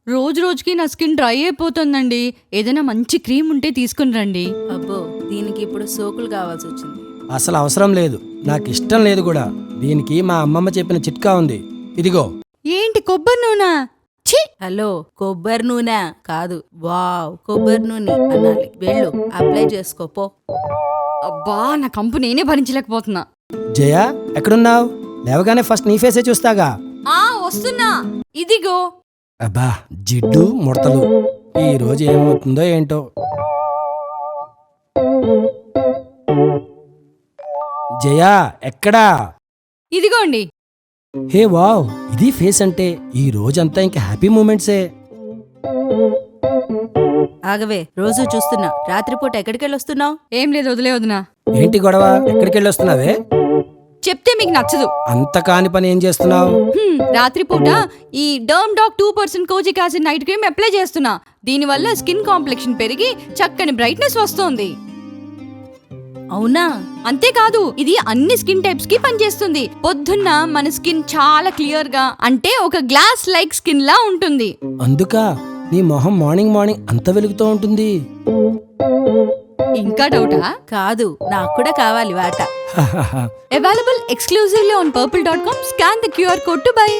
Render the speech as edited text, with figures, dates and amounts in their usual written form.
రోజు రోజుకి నా స్కిన్ డ్రై అయిపోతుందండి. ఏదైనా మంచి క్రీమ్ ఉంటే తీసుకుని రండి. అబ్బో దీనికి ఇప్పుడు సోకులు కావాల్సి వచ్చింది. అసలు అవసరం లేదు, నాకు ఇష్టం లేదు కూడా. దీనికి మా అమ్మమ్మ చెప్పిన చిట్కా ఉంది, ఇదిగో. ఏంటి కొబ్బరి నూనె? ఛీ! హలో, కొబ్బరి నూనె కాదు, వావ్ కొబ్బరి నూనె అనాలి. వెళ్ళు అప్లై చేసుకోపో. అబ్బా నా కంపు నేనే భరించలేకపోతున్నా. జయ, ఎక్కడున్నావు? లేవగానే ఫస్ట్ నీ ఫేసే చూస్తాగా. వస్తున్నా. ఇదిగో. అబ్బా, జిడ్డు ముడతలు. ఈ రోజు ఏమవుతుందో ఏంటో. జయ, ఎక్కడా? ఇదిగోండి. హే వావ్, ఇది ఫేస్ అంటే ఈ రోజంతా ఇంక హ్యాపీ మూమెంట్సే. ఆగవే, రోజు చూస్తున్నా. రాత్రిపూట ఎక్కడికెళ్ళొస్తున్నావు? ఏం లేదు, వదిలే వదినా. ఏంటి గొడవ? ఎక్కడికి వెళ్ళొస్తున్నావే? చెప్తే మీకు నచ్చదు. అంత కాని పని ఏం చేస్తున్నావు? రాత్రిపూట ఈ derm doc 2% kojic acid night cream apply చేస్తున్నా. దీనివల్ల స్కిన్ కాంప్లెక్షన్ పెరిగి చక్కని బ్రైట్నెస్ వస్తుంది. అవునా? అంతేకాదు, ఇది అన్ని స్కిన్ టైప్స్ కి పనిచేస్తుంది. పొద్దున్న మన స్కిన్ చాలా క్లియర్ గా, అంటే ఒక గ్లాస్ లైక్ స్కిన్ లా ఉంటుంది. అందుక నీ మొహం మార్నింగ్ మార్నింగ్ అంత వెలుగుతూ ఉంటుంది. ఇంకా డౌటా? కాదు, నాకు కూడా కావాలి వాట. Available exclusively on purple.com. Scan the QR code to buy.